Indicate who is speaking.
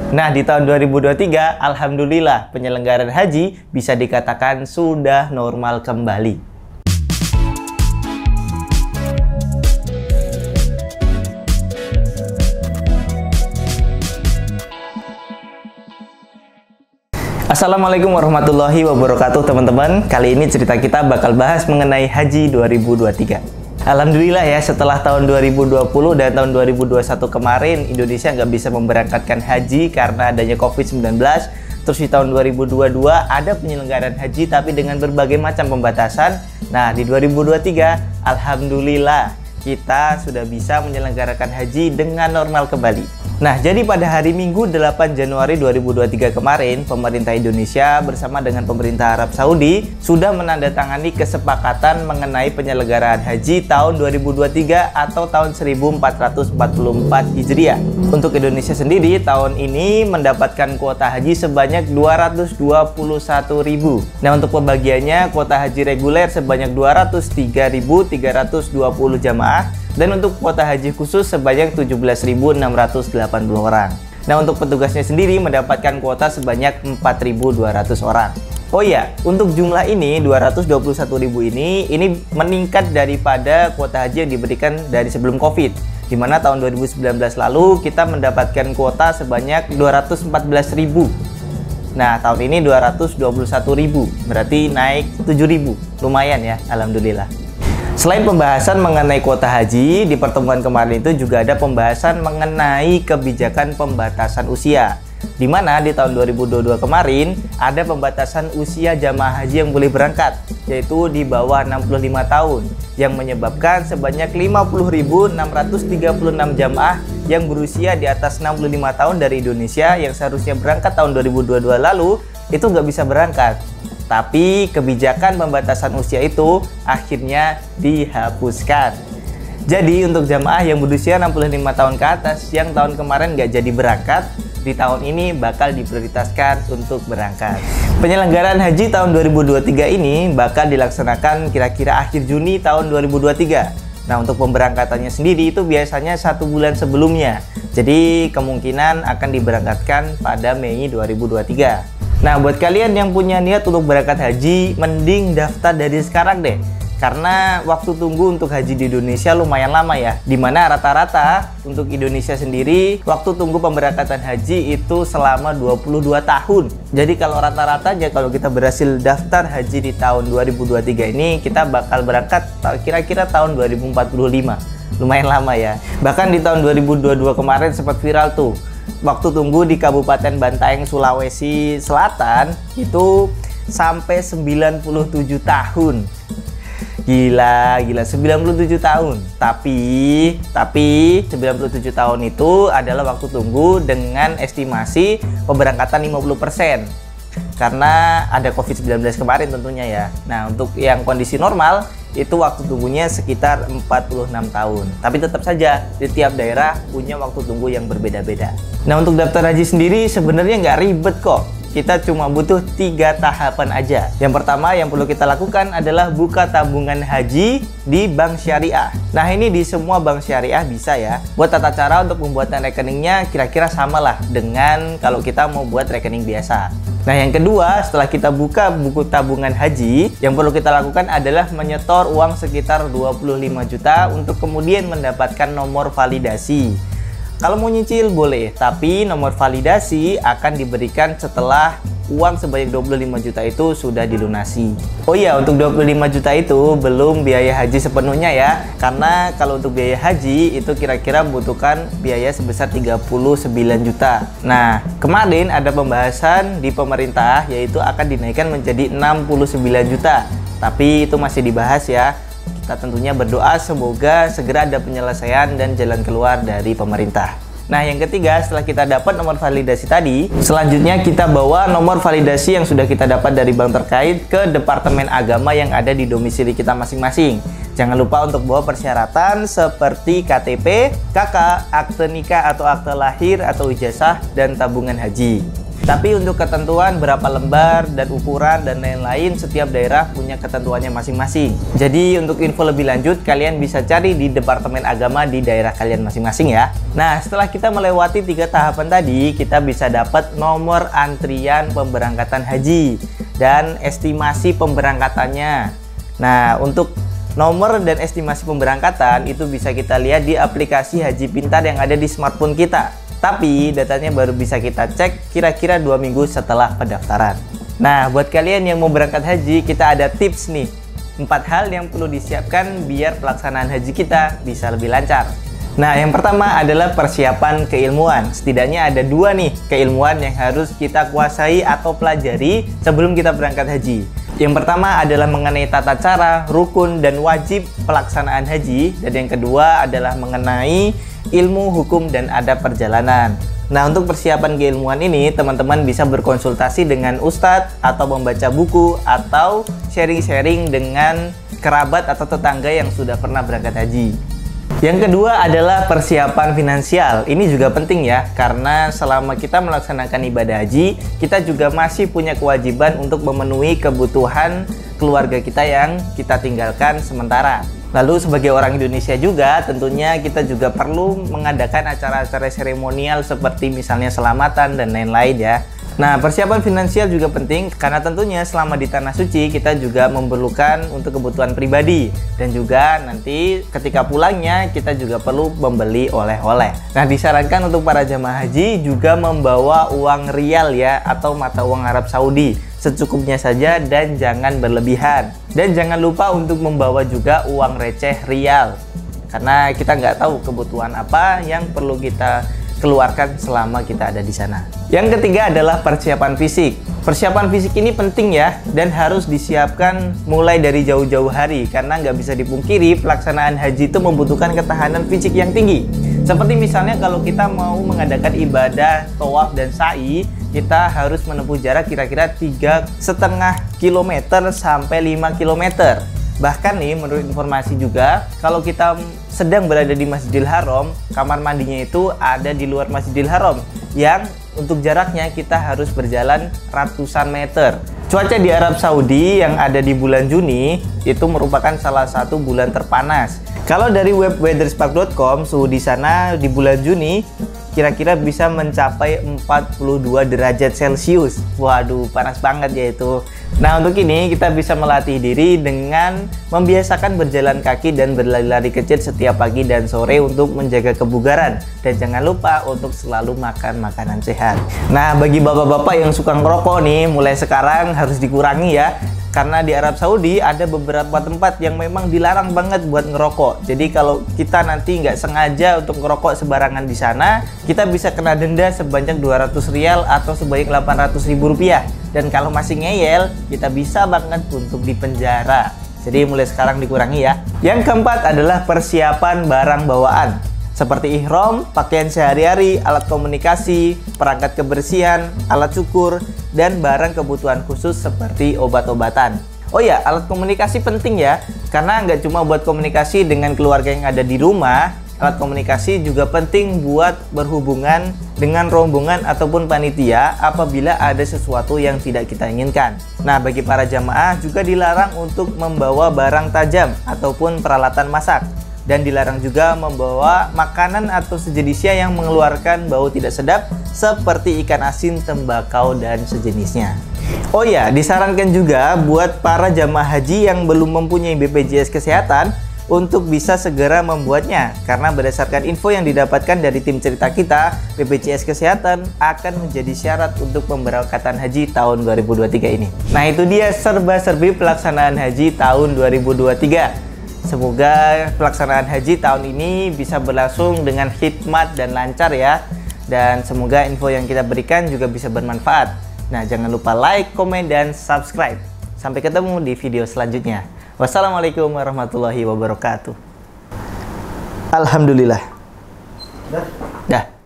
Speaker 1: Nah, di tahun 2023, alhamdulillah penyelenggaraan haji bisa dikatakan sudah normal kembali. Assalamualaikum warahmatullahi wabarakatuh teman-teman. Kali ini cerita kita bakal bahas mengenai haji 2023. Alhamdulillah ya, setelah tahun 2020 dan tahun 2021 kemarin Indonesia nggak bisa memberangkatkan haji karena adanya COVID-19. Terus di tahun 2022 ada penyelenggaraan haji tapi dengan berbagai macam pembatasan. Nah, di 2023 alhamdulillah kita sudah bisa menyelenggarakan haji dengan normal kembali. Nah, jadi pada hari Minggu 8 Januari 2023 kemarin, pemerintah Indonesia bersama dengan pemerintah Arab Saudi sudah menandatangani kesepakatan mengenai penyelenggaraan haji tahun 2023 atau tahun 1444 Hijriah. Untuk Indonesia sendiri, tahun ini mendapatkan kuota haji sebanyak 221.000. Nah, untuk pembagiannya, kuota haji reguler sebanyak 203.320 jamaah. Dan untuk kuota haji khusus sebanyak 17.680 orang. Nah, untuk petugasnya sendiri mendapatkan kuota sebanyak 4.200 orang. Oh iya, untuk jumlah ini 221.000 ini meningkat daripada kuota haji yang diberikan dari sebelum Covid. Di mana tahun 2019 lalu kita mendapatkan kuota sebanyak 214.000. Nah, tahun ini 221.000, berarti naik 7.000. Lumayan ya, alhamdulillah. Selain pembahasan mengenai kuota haji, di pertemuan kemarin itu juga ada pembahasan mengenai kebijakan pembatasan usia. Di mana di tahun 2022 kemarin ada pembatasan usia jamaah haji yang boleh berangkat, yaitu di bawah 65 tahun, yang menyebabkan sebanyak 50.636 jamaah yang berusia di atas 65 tahun dari Indonesia yang seharusnya berangkat tahun 2022 lalu itu nggak bisa berangkat. Tapi kebijakan pembatasan usia itu akhirnya dihapuskan. Jadi untuk jamaah yang berusia 65 tahun ke atas yang tahun kemarin nggak jadi berangkat, di tahun ini bakal diprioritaskan untuk berangkat. Penyelenggaraan haji tahun 2023 ini bakal dilaksanakan kira-kira akhir Juni tahun 2023. Nah, untuk pemberangkatannya sendiri itu biasanya 1 bulan sebelumnya. Jadi kemungkinan akan diberangkatkan pada Mei 2023. Nah, buat kalian yang punya niat untuk berangkat haji, mending daftar dari sekarang deh. Karena waktu tunggu untuk haji di Indonesia lumayan lama ya. Dimana rata-rata untuk Indonesia sendiri, waktu tunggu pemberangkatan haji itu selama 22 tahun. Jadi kalau rata-ratanya kalau kita berhasil daftar haji di tahun 2023 ini, kita bakal berangkat kira-kira tahun 2045. Lumayan lama ya. Bahkan di tahun 2022 kemarin sempat viral tuh. Waktu tunggu di Kabupaten Bantaeng, Sulawesi Selatan itu sampai 97 tahun. Gila 97 tahun. Tapi 97 tahun itu adalah waktu tunggu dengan estimasi pemberangkatan 50%. Karena ada COVID-19 kemarin tentunya ya. Nah, untuk yang kondisi normal itu waktu tunggunya sekitar 46 tahun. Tapi tetap saja di tiap daerah punya waktu tunggu yang berbeda-beda. Nah, untuk daftar haji sendiri sebenarnya nggak ribet kok. Kita cuma butuh 3 tahapan aja. Yang pertama yang perlu kita lakukan adalah buka tabungan haji di bank syariah. Nah, ini di semua bank syariah bisa ya. Buat tata cara untuk pembuatan rekeningnya kira-kira samalah dengan kalau kita mau buat rekening biasa. Nah, yang kedua, setelah kita buka buku tabungan haji, yang perlu kita lakukan adalah menyetor uang sekitar 25 juta untuk kemudian mendapatkan nomor validasi. Kalau mau nyicil boleh, tapi nomor validasi akan diberikan setelah uang sebanyak 25 juta itu sudah dilunasi. Oh iya, untuk 25 juta itu belum biaya haji sepenuhnya ya. Karena kalau untuk biaya haji itu kira-kira membutuhkan biaya sebesar 39 juta. Nah, kemarin ada pembahasan di pemerintah yaitu akan dinaikkan menjadi 69 juta. Tapi itu masih dibahas ya. Kita tentunya berdoa semoga segera ada penyelesaian dan jalan keluar dari pemerintah. Nah, yang ketiga, setelah kita dapat nomor validasi tadi, selanjutnya kita bawa nomor validasi yang sudah kita dapat dari bank terkait ke Departemen Agama yang ada di domisili kita masing-masing. Jangan lupa untuk bawa persyaratan seperti KTP, KK, akte nikah atau akte lahir atau ijazah, dan tabungan haji. Tapi untuk ketentuan berapa lembar dan ukuran dan lain-lain, setiap daerah punya ketentuannya masing-masing. Jadi untuk info lebih lanjut, kalian bisa cari di Departemen Agama di daerah kalian masing-masing ya. Nah, setelah kita melewati 3 tahapan tadi, kita bisa dapat nomor antrian pemberangkatan haji dan estimasi pemberangkatannya. Nah, untuk nomor dan estimasi pemberangkatan itu bisa kita lihat di aplikasi Haji Pintar yang ada di smartphone kita. Tapi datanya baru bisa kita cek kira-kira 2 minggu setelah pendaftaran. Nah, buat kalian yang mau berangkat haji, kita ada tips nih. 4 hal yang perlu disiapkan biar pelaksanaan haji kita bisa lebih lancar. Nah, yang pertama adalah persiapan keilmuan. Setidaknya ada 2 nih keilmuan yang harus kita kuasai atau pelajari sebelum kita berangkat haji. Yang pertama adalah mengenai tata cara, rukun, dan wajib pelaksanaan haji. Dan yang kedua adalah mengenai ilmu hukum dan adab perjalanan. Nah, untuk persiapan keilmuan ini, teman-teman bisa berkonsultasi dengan ustadz atau membaca buku atau sharing-sharing dengan kerabat atau tetangga yang sudah pernah berangkat haji. Yang kedua adalah persiapan finansial. Ini juga penting ya, karena selama kita melaksanakan ibadah haji, kita juga masih punya kewajiban untuk memenuhi kebutuhan keluarga kita yang kita tinggalkan sementara. Lalu sebagai orang Indonesia juga, tentunya kita juga perlu mengadakan acara-acara seremonial seperti misalnya selamatan dan lain-lain ya. Nah, persiapan finansial juga penting karena tentunya selama di Tanah Suci kita juga memerlukan untuk kebutuhan pribadi. Dan juga nanti ketika pulangnya kita juga perlu membeli oleh-oleh. Nah, disarankan untuk para jamaah haji juga membawa uang rial ya atau mata uang Arab Saudi. Secukupnya saja dan jangan berlebihan. Dan jangan lupa untuk membawa juga uang receh rial. Karena kita nggak tahu kebutuhan apa yang perlu kita keluarkan selama kita ada di sana. Yang ketiga adalah persiapan fisik. Persiapan fisik ini penting ya, dan harus disiapkan mulai dari jauh-jauh hari, karena nggak bisa dipungkiri pelaksanaan haji itu membutuhkan ketahanan fisik yang tinggi. Seperti misalnya kalau kita mau mengadakan ibadah tawaf dan sa'i, kita harus menempuh jarak kira-kira 3,5 km sampai 5 km. Bahkan nih, menurut informasi juga, kalau kita sedang berada di Masjidil Haram, kamar mandinya itu ada di luar Masjidil Haram, yang untuk jaraknya kita harus berjalan ratusan meter. Cuaca di Arab Saudi yang ada di bulan Juni itu merupakan salah satu bulan terpanas. Kalau dari web weatherspark.com, suhu di sana di bulan Juni kira-kira bisa mencapai 42 derajat Celcius. Waduh, panas banget ya itu. Nah, untuk ini kita bisa melatih diri dengan membiasakan berjalan kaki dan berlari-lari kecil setiap pagi dan sore untuk menjaga kebugaran. Dan jangan lupa untuk selalu makan makanan sehat. Nah, bagi bapak-bapak yang suka ngerokok nih, mulai sekarang harus dikurangi ya. Karena di Arab Saudi ada beberapa tempat yang memang dilarang banget buat ngerokok. Jadi kalau kita nanti nggak sengaja untuk ngerokok sembarangan di sana, kita bisa kena denda sebanyak 200 rial atau sebanyak 800.000 rupiah. Dan kalau masih ngeyel, kita bisa banget untuk dipenjara. Jadi mulai sekarang dikurangi ya. Yang keempat adalah persiapan barang bawaan. Seperti ihram, pakaian sehari-hari, alat komunikasi, perangkat kebersihan, alat cukur, dan barang kebutuhan khusus seperti obat-obatan. Oh ya, alat komunikasi penting ya, karena nggak cuma buat komunikasi dengan keluarga yang ada di rumah, alat komunikasi juga penting buat berhubungan dengan rombongan ataupun panitia apabila ada sesuatu yang tidak kita inginkan. Nah, bagi para jamaah juga dilarang untuk membawa barang tajam ataupun peralatan masak. Dan dilarang juga membawa makanan atau sejenisnya yang mengeluarkan bau tidak sedap seperti ikan asin, tembakau, dan sejenisnya. Oh ya, disarankan juga buat para jamaah haji yang belum mempunyai BPJS Kesehatan untuk bisa segera membuatnya. Karena berdasarkan info yang didapatkan dari tim cerita kita, BPJS Kesehatan akan menjadi syarat untuk pemberangkatan haji tahun 2023 ini. Nah, itu dia serba-serbi pelaksanaan haji tahun 2023. Semoga pelaksanaan haji tahun ini bisa berlangsung dengan hikmat dan lancar ya. Dan semoga info yang kita berikan juga bisa bermanfaat. Nah, jangan lupa like, komen, dan subscribe. Sampai ketemu di video selanjutnya. Wassalamualaikum warahmatullahi wabarakatuh. Alhamdulillah. Dah.